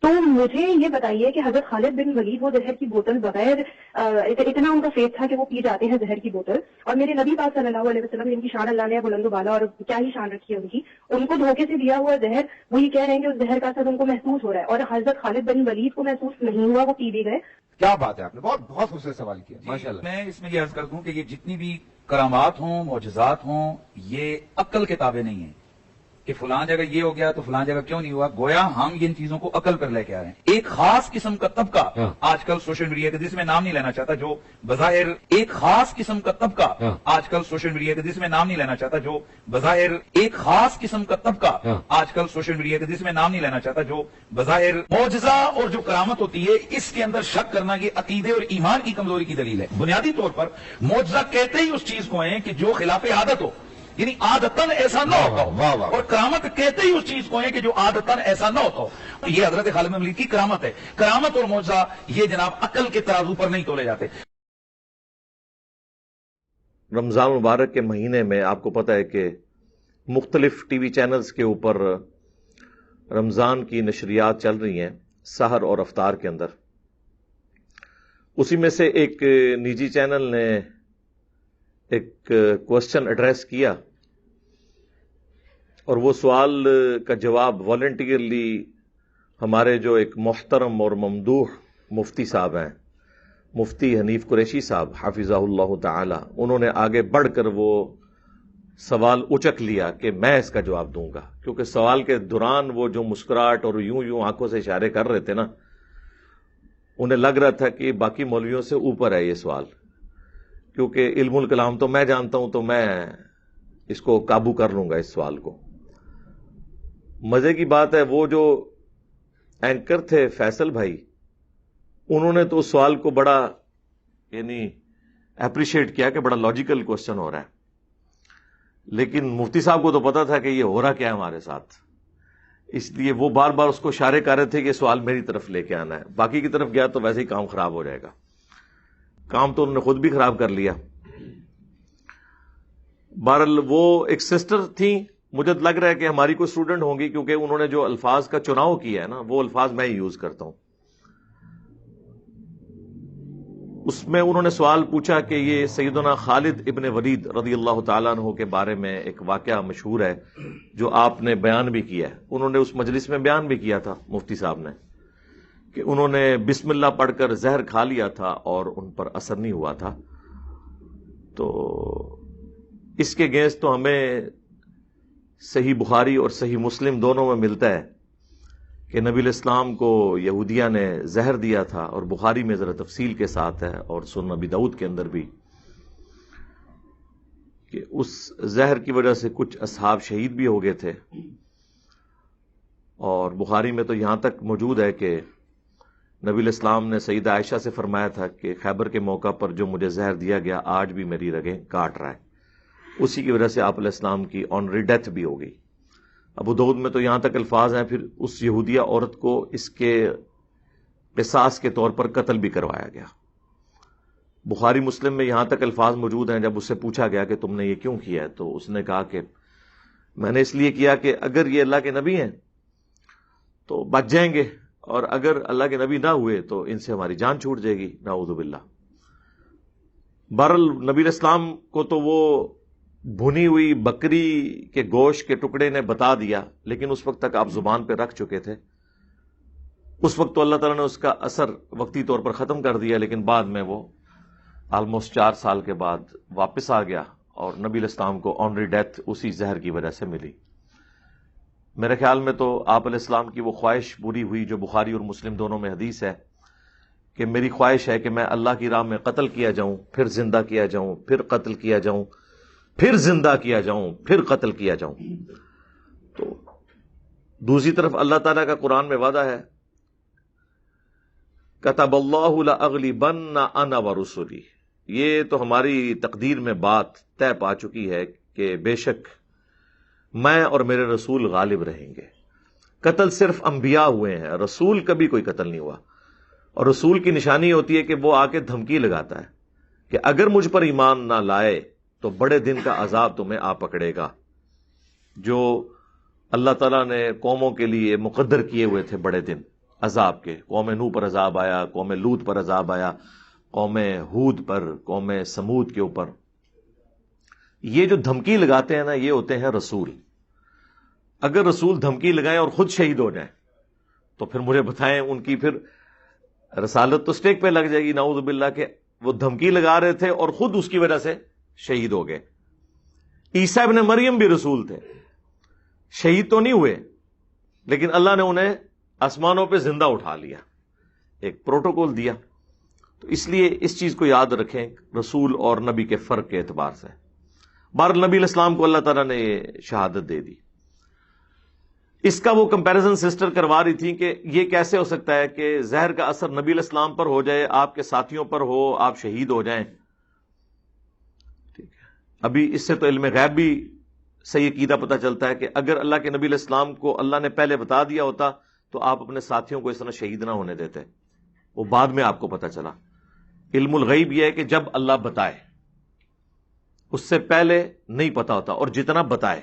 تو مجھے یہ بتائیے کہ حضرت خالد بن ولید وہ زہر کی بوتل بغیر اتنا ان کا فیض تھا کہ وہ پی جاتے ہیں زہر کی بوتل، اور میرے نبی پاک صلی اللہ علیہ وسلم جن کی شان اللہ نے بلند و بالا اور کیا ہی شان رکھی ہے ان کی، ان کو دھوکے سے دیا ہوا زہر، وہی کہہ رہے ہیں کہ اس زہر کا اثر ان کو محسوس ہو رہا ہے، اور حضرت خالد بن ولید کو محسوس نہیں ہوا، وہ پی بھی گئے۔ کیا بات ہے، آپ نے بہت خوبصورت سوال کیا، ماشاءاللہ۔ میں اس میں یہ عرض کر دوں کہ یہ جتنی بھی کرامات ہوں، معجزات ہوں، یہ عقل کے تابع نہیں ہیں کہ فلان جگہ یہ ہو گیا تو فلان جگہ کیوں نہیں ہوا، گویا ہم ان چیزوں کو عقل پر لے کے آ رہے ہیں۔ ایک خاص قسم کا طبقہ آج کل سوشل میڈیا کا، جس میں نام نہیں لینا چاہتا، جو بظاہر ایک خاص قسم کا طبقہ آج کل سوشل میڈیا کا، جس میں نام نہیں لینا چاہتا، جو بظاہر ایک خاص قسم کا طبقہ آج کل سوشل میڈیا کا، جس میں نام نہیں لینا چاہتا، جو بظاہر معجزہ اور جو کرامت ہوتی ہے اس کے اندر شک کرنا یہ عقیدے اور ایمان کی کمزوری کی دلیل ہے۔ بنیادی طور پر معجزہ کہتے ہی اس چیز کو ہیں کہ جو خلاف عادت ہو، یعنی عادتاً ایسا نہ ہوتا ہو، اور کرامت کہتے ہی اس چیز کو ہے کہ جو عادتاً ایسا نہ ہوتا ہو۔ یہ حضرت خالد بن ولید کی کرامت ہے۔ کرامت اور معجزہ یہ جناب عقل کے ترازو پر نہیں تولے جاتے۔ رمضان مبارک کے مہینے میں آپ کو پتہ ہے کہ مختلف ٹی وی چینلز کے اوپر رمضان کی نشریات چل رہی ہیں، سحر اور افطار کے اندر۔ اسی میں سے ایک نجی چینل نے ایک کوسچن ایڈریس کیا، اور وہ سوال کا جواب والنٹیئرلی ہمارے جو ایک محترم اور ممدوح مفتی صاحب ہیں، مفتی حنیف قریشی صاحب حافظہ اللہ تعالی، انہوں نے آگے بڑھ کر وہ سوال اچک لیا کہ میں اس کا جواب دوں گا، کیونکہ سوال کے دوران وہ جو مسکراہٹ اور یوں آنکھوں سے اشارے کر رہے تھے نا، انہیں لگ رہا تھا کہ باقی مولویوں سے اوپر ہے یہ سوال، کیونکہ علم الکلام تو میں جانتا ہوں، تو میں اس کو قابو کر لوں گا اس سوال کو۔ مزے کی بات ہے، وہ جو اینکر تھے فیصل بھائی، انہوں نے تو اس سوال کو بڑا یعنی اپریشیٹ کیا کہ بڑا لاجیکل کوسچن ہو رہا ہے، لیکن مفتی صاحب کو تو پتا تھا کہ یہ ہو رہا کیا ہے ہمارے ساتھ، اس لیے وہ بار بار اس کو اشارے کر رہے تھے کہ سوال میری طرف لے کے آنا ہے، باقی کی طرف گیا تو ویسے ہی کام خراب ہو جائے گا۔ کام تو انہوں نے خود بھی خراب کر لیا۔ بہرحال وہ ایک سسٹر تھیں، مجھے لگ رہا ہے کہ ہماری کوئی اسٹوڈنٹ ہوں گی، کیونکہ انہوں نے جو الفاظ کا چناؤ کیا ہے نا، وہ الفاظ میں ہی یوز کرتا ہوں۔ اس میں انہوں نے سوال پوچھا کہ یہ سیدنا خالد ابن ولید رضی اللہ تعالیٰ عنہ کے بارے میں ایک واقعہ مشہور ہے جو آپ نے بیان بھی کیا ہے۔ انہوں نے اس مجلس میں بیان بھی کیا تھا مفتی صاحب نے کہ انہوں نے بسم اللہ پڑھ کر زہر کھا لیا تھا اور ان پر اثر نہیں ہوا تھا۔ تو اس کے اگینسٹ تو ہمیں صحیح بخاری اور صحیح مسلم دونوں میں ملتا ہے کہ نبی الاسلام کو یہودیہ نے زہر دیا تھا، اور بخاری میں ذرا تفصیل کے ساتھ ہے، اور سنن نبی داؤد کے اندر بھی، کہ اس زہر کی وجہ سے کچھ اصحاب شہید بھی ہو گئے تھے۔ اور بخاری میں تو یہاں تک موجود ہے کہ نبی الاسلام نے سیدہ عائشہ سے فرمایا تھا کہ خیبر کے موقع پر جو مجھے زہر دیا گیا آج بھی میری رگیں کاٹ رہا ہے، اسی کی وجہ سے آپ علیہ السلام کی آنری ڈیتھ بھی ہو گئی۔ ابو داؤد میں تو یہاں تک الفاظ ہیں، پھر اس یہودیہ عورت کو اس کے قصاص کے طور پر قتل بھی کروایا گیا۔ بخاری مسلم میں یہاں تک الفاظ موجود ہیں، جب اس سے پوچھا گیا کہ تم نے یہ کیوں کیا ہے تو اس نے کہا کہ میں نے اس لیے کیا کہ اگر یہ اللہ کے نبی ہیں تو بچ جائیں گے، اور اگر اللہ کے نبی نہ ہوئے تو ان سے ہماری جان چھوٹ جائے گی، نعوذ باللہ۔ بہرحال نبی علیہ السلام کو تو وہ بھنی ہوئی بکری کے گوشت کے ٹکڑے نے بتا دیا، لیکن اس وقت تک آپ زبان پہ رکھ چکے تھے۔ اس وقت تو اللہ تعالیٰ نے اس کا اثر وقتی طور پر ختم کر دیا، لیکن بعد میں وہ آلموسٹ 4 سال کے بعد واپس آ گیا، اور نبی علیہ السلام کو آنری ڈیتھ اسی زہر کی وجہ سے ملی۔ میرے خیال میں تو آپ علیہ السلام کی وہ خواہش پوری ہوئی جو بخاری اور مسلم دونوں میں حدیث ہے کہ میری خواہش ہے کہ میں اللہ کی راہ میں قتل کیا جاؤں، پھر زندہ کیا جاؤں، پھر قتل کیا جاؤں، پھر زندہ کیا جاؤں، پھر قتل کیا جاؤں۔ تو دوسری طرف اللہ تعالیٰ کا قرآن میں وعدہ ہے، کتب اللہ لأغلبن انا ورسلی، یہ تو ہماری تقدیر میں بات طے پا چکی ہے کہ بے شک میں اور میرے رسول غالب رہیں گے۔ قتل صرف انبیاء ہوئے ہیں، رسول کبھی کوئی قتل نہیں ہوا، اور رسول کی نشانی ہوتی ہے کہ وہ آ کے دھمکی لگاتا ہے کہ اگر مجھ پر ایمان نہ لائے تو بڑے دن کا عذاب تمہیں آ پکڑے گا، جو اللہ تعالیٰ نے قوموں کے لیے مقدر کیے ہوئے تھے بڑے دن۔ عذاب کے. قوم نوح پر عذاب آیا, قوم لوط پر عذاب آیا, قوم ہود پر, قوم سمود کے اوپر. یہ جو دھمکی لگاتے ہیں نا, یہ ہوتے ہیں رسول. اگر رسول دھمکی لگائیں اور خود شہید ہو جائیں تو پھر مجھے بتائیں ان کی پھر رسالت تو سٹیک پہ لگ جائے گی, نعوذ باللہ, کہ وہ دھمکی لگا رہے تھے اور خود اس کی وجہ سے شہید ہو گئے. عیسیٰ ابن مریم بھی رسول تھے, شہید تو نہیں ہوئے, لیکن اللہ نے انہیں آسمانوں پہ زندہ اٹھا لیا, ایک پروٹوکول دیا. تو اس لیے اس چیز کو یاد رکھیں رسول اور نبی کے فرق کے اعتبار سے. بہرحال نبی علیہ السلام کو اللہ تعالیٰ نے یہ شہادت دے دی. اس کا وہ کمپیریزن سسٹر کروا رہی تھی کہ یہ کیسے ہو سکتا ہے کہ زہر کا اثر نبی علیہ السلام پر ہو جائے, آپ کے ساتھیوں پر ہو, آپ شہید ہو جائیں. ٹھیک ہے, ابھی اس سے تو علم غیب بھی صحیح عقیدہ پتہ چلتا ہے کہ اگر اللہ کے نبی علیہ السلام کو اللہ نے پہلے بتا دیا ہوتا تو آپ اپنے ساتھیوں کو اس طرح شہید نہ ہونے دیتے. وہ بعد میں آپ کو پتہ چلا. علم الغیب یہ ہے کہ جب اللہ بتائے, اس سے پہلے نہیں پتا ہوتا, اور جتنا بتائے.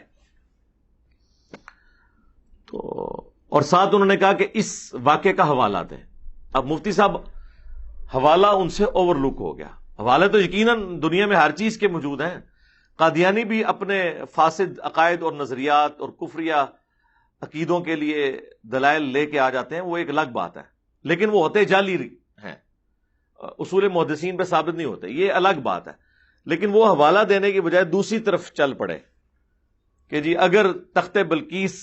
تو اور ساتھ انہوں نے کہا کہ اس واقعے کا حوالہ دیں. اب مفتی صاحب حوالہ ان سے اوور لک ہو گیا. حوالے تو یقیناً دنیا میں ہر چیز کے موجود ہیں. قادیانی بھی اپنے فاسد عقائد اور نظریات اور کفریہ عقیدوں کے لیے دلائل لے کے آ جاتے ہیں, وہ ایک الگ بات ہے, لیکن وہ ہوتے جعلی ہیں, اصول محدثین پہ ثابت نہیں ہوتے, یہ الگ بات ہے. لیکن وہ حوالہ دینے کی بجائے دوسری طرف چل پڑے کہ جی اگر تخت بلقیس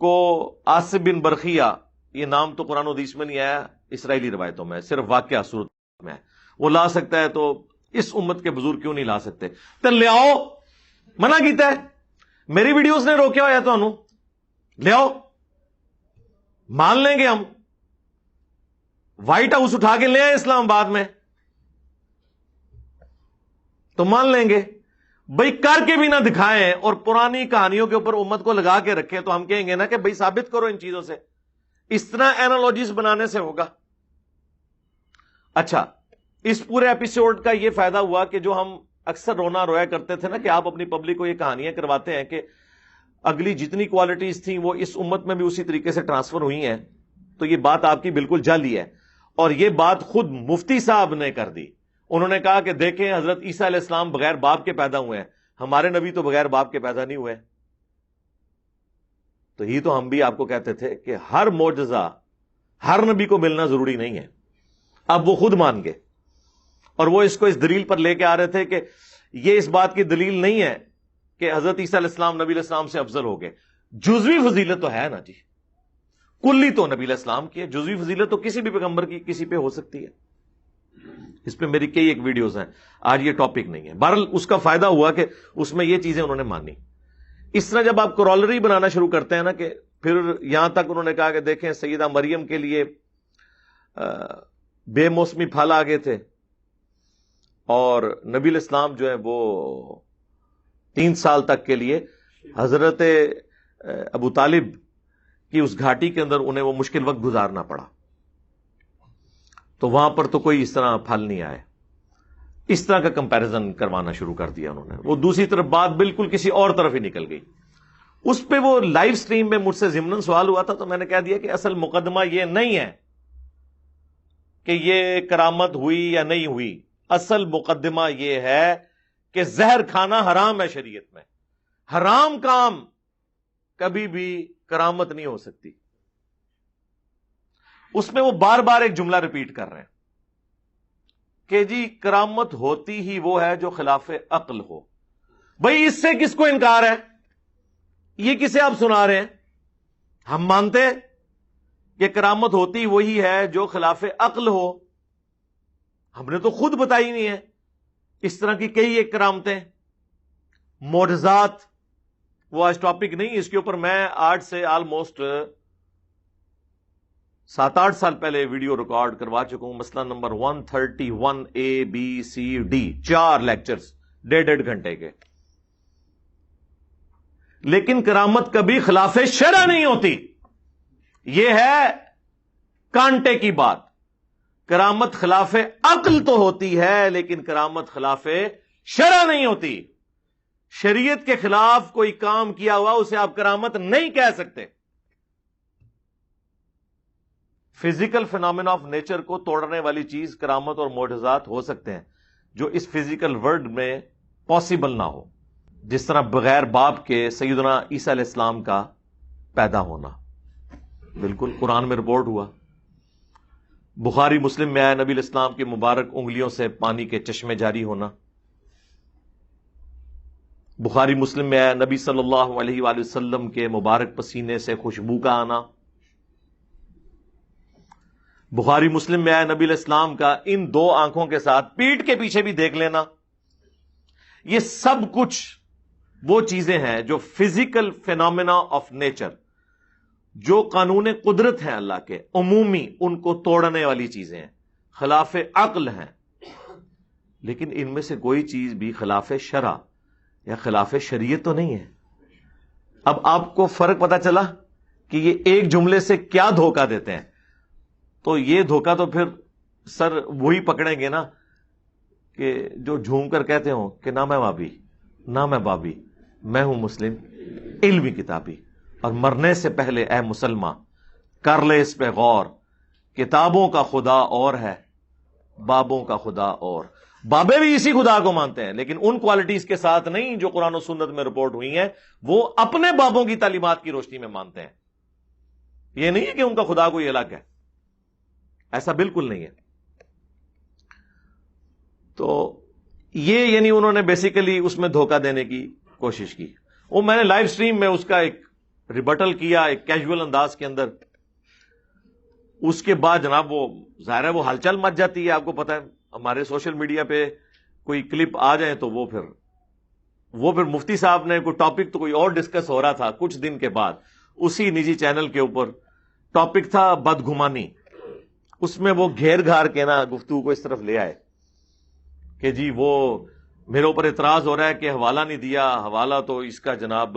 کو آصف بن برخیہ, یہ نام تو قرآن و حدیث میں نہیں آیا, اسرائیلی روایتوں میں صرف واقعہ صورت میں, وہ لا سکتا ہے تو اس امت کے بزرگ کیوں نہیں لا سکتے؟ تو لے آؤ, منع کیتا ہے, میری ویڈیوز نے روکیا ہوا تو انہوں لے آؤ, مان لیں گے ہم. وائٹ ہاؤس اٹھا کے لے آئے اسلام آباد میں تو مان لیں گے. بھائی کر کے بھی نہ دکھائیں اور پرانی کہانیوں کے اوپر امت کو لگا کے رکھیں تو ہم کہیں گے نا کہ بھائی ثابت کرو ان چیزوں سے. اس طرح اینالوجیز بنانے سے ہوگا. اچھا, اس پورے ایپیسوڈ کا یہ فائدہ ہوا کہ جو ہم اکثر رونا رویا کرتے تھے نا کہ آپ اپنی پبلک کو یہ کہانیاں کرواتے ہیں کہ اگلی جتنی کوالٹیز تھیں وہ اس امت میں بھی اسی طریقے سے ٹرانسفر ہوئی ہیں, تو یہ بات آپ کی بالکل جعلی ہے. اور یہ بات خود مفتی صاحب نے کر دی. انہوں نے کہا کہ دیکھیں حضرت عیسیٰ علیہ السلام بغیر باپ کے پیدا ہوئے ہیں, ہمارے نبی تو بغیر باپ کے پیدا نہیں ہوئے. تو یہ تو ہم بھی آپ کو کہتے تھے کہ ہر معجزہ ہر نبی کو ملنا ضروری نہیں ہے. اب وہ خود مان گئے, اور وہ اس کو اس دلیل پر لے کے آ رہے تھے کہ یہ اس بات کی دلیل نہیں ہے کہ حضرت عیسیٰ علیہ السلام نبی علیہ السلام سے افضل ہو گئے. جزوی فضیلت تو ہے نا جی, کلی تو نبی علیہ السلام کی ہے, جزوی فضیلت تو کسی بھی پیغمبر کی کسی پہ ہو سکتی ہے. اس پہ میری کئی ایک ویڈیوز ہیں, آج یہ ٹاپک نہیں ہے. بہرحال اس کا فائدہ ہوا کہ اس میں یہ چیزیں انہوں نے مانی. اس طرح جب آپ کرولری بنانا شروع کرتے ہیں نا کہ پھر یہاں تک انہوں نے کہا کہ دیکھیں سیدہ مریم کے لیے بے موسمی پھل آ گئے تھے, اور نبی علیہ السلام جو ہے وہ 3 سال تک کے لیے حضرت ابو طالب کی اس گھاٹی کے اندر انہیں وہ مشکل وقت گزارنا پڑا. تو وہاں پر تو کوئی اس طرح پھل نہیں آئے. اس طرح کا کمپیریزن کروانا شروع کر دیا انہوں نے. وہ دوسری طرف بات بالکل کسی اور طرف ہی نکل گئی. اس پہ وہ لائیو سٹریم میں مجھ سے ضمناً سوال ہوا تھا, تو میں نے کہہ دیا کہ اصل مقدمہ یہ نہیں ہے کہ یہ کرامت ہوئی یا نہیں ہوئی. اصل مقدمہ یہ ہے کہ زہر کھانا حرام ہے شریعت میں. حرام کام کبھی بھی کرامت نہیں ہو سکتی. اس میں وہ بار بار ایک جملہ ریپیٹ کر رہے ہیں کہ جی کرامت ہوتی ہی وہ ہے جو خلاف عقل ہو. بھئی اس سے کس کو انکار ہے؟ یہ کسے آپ سنا رہے ہیں؟ ہم مانتے کہ کرامت ہوتی وہی ہے جو خلاف عقل ہو. ہم نے تو خود بتائی نہیں ہے. اس طرح کی کئی ایک کرامتیں, معجزات, وہ آج ٹاپک نہیں. اس کے اوپر میں آج سے آلموسٹ 7-8 سال پہلے ویڈیو ریکارڈ کروا چکا ہوں. مسئلہ نمبر 131 ABCD, 4 لیکچرز 1.5 گھنٹے کے. لیکن کرامت کبھی خلاف شرع نہیں ہوتی. یہ ہے کانٹے کی بات. کرامت خلاف عقل تو ہوتی ہے, لیکن کرامت خلاف شرع نہیں ہوتی. شریعت کے خلاف کوئی کام کیا ہوا اسے آپ کرامت نہیں کہہ سکتے. فزیکل فینومینا آف نیچر کو توڑنے والی چیز کرامت اور معجزات ہو سکتے ہیں جو اس فزیکل ورلڈ میں پاسبل نہ ہو، جس طرح بغیر باپ کے سیدنا عیسیٰ علیہ السلام کا پیدا ہونا، بالکل قرآن میں رپورٹ ہوا۔ بخاری مسلم میں آیا نبی علیہ السلام کی مبارک انگلیوں سے پانی کے چشمے جاری ہونا۔ بخاری مسلم میں آیا نبی صلی اللہ علیہ وآلہ وسلم کے مبارک پسینے سے خوشبو کا آنا۔ بخاری مسلم میں آیا نبی علیہ السلام کا ان دو آنکھوں کے ساتھ پیٹھ کے پیچھے بھی دیکھ لینا۔ یہ سب کچھ وہ چیزیں ہیں جو فزیکل فینومینا آف نیچر، جو قانون قدرت ہیں اللہ کے عمومی، ان کو توڑنے والی چیزیں ہیں، خلاف عقل ہیں، لیکن ان میں سے کوئی چیز بھی خلاف شرع یا خلاف شریعت تو نہیں ہے۔ اب آپ کو فرق پتا چلا کہ یہ ایک جملے سے کیا دھوکہ دیتے ہیں؟ تو یہ دھوکہ تو پھر سر وہی پکڑیں گے نا کہ جو جھوم کر کہتے ہوں کہ نہ میں وابی نہ میں بابی، میں ہوں مسلم علمی کتابی، اور مرنے سے پہلے اے مسلمان کر لے اس پہ غور، کتابوں کا خدا اور ہے، بابوں کا خدا اور۔ بابے بھی اسی خدا کو مانتے ہیں لیکن ان کوالٹیز کے ساتھ نہیں جو قرآن و سنت میں رپورٹ ہوئی ہیں، وہ اپنے بابوں کی تعلیمات کی روشنی میں مانتے ہیں۔ یہ نہیں ہے کہ ان کا خدا کوئی الگ ہے، ایسا بالکل نہیں ہے۔ تو یہ یعنی انہوں نے بیسیکلی اس میں دھوکہ دینے کی کوشش کی۔ وہ میں نے لائیو سٹریم میں اس کا ایک ریبٹل کیا ایک کیجول انداز کے اندر۔ اس کے بعد جناب وہ ظاہر ہے وہ ہلچل مچ جاتی ہے، آپ کو پتہ ہے ہمارے سوشل میڈیا پہ کوئی کلپ آ جائیں تو وہ پھر مفتی صاحب نے کوئی ٹاپک تو کوئی اور ڈسکس ہو رہا تھا، کچھ دن کے بعد اسی نجی چینل کے اوپر ٹاپک تھا بدگمانی، اس میں وہ گھیر گھار کے نا گفتگو کو اس طرف لے آئے کہ جی وہ میرے اوپر اعتراض ہو رہا ہے کہ حوالہ نہیں دیا، حوالہ تو اس کا جناب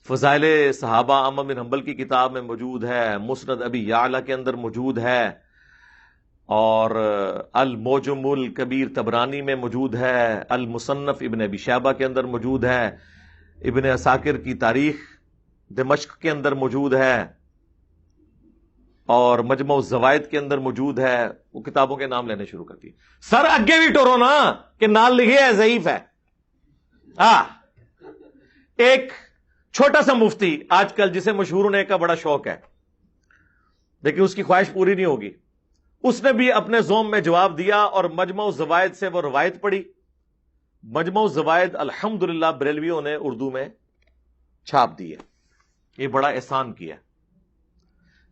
فضائل صحابہ احمد بن حنبل کی کتاب میں موجود ہے، مسند ابی یعلا کے اندر موجود ہے، اور المعجم الکبیر طبرانی میں موجود ہے، المصنف ابن ابی شیبہ کے اندر موجود ہے، ابن عساکر کی تاریخ دمشق کے اندر موجود ہے، اور مجمع الزوائد کے اندر موجود ہے۔ وہ کتابوں کے نام لینے شروع کرتی سر اگے بھی ٹورو نا کہ نال لکھے ہے ضعیف ہے۔ ایک چھوٹا سا مفتی آج کل جسے مشہور ہونے کا بڑا شوق ہے لیکن اس کی خواہش پوری نہیں ہوگی، اس نے بھی اپنے زوم میں جواب دیا اور مجمع الزوائد سے وہ روایت پڑھی۔ مجمع الزوائد الحمدللہ بریلویوں نے اردو میں چھاپ دی ہے، یہ بڑا احسان کیا۔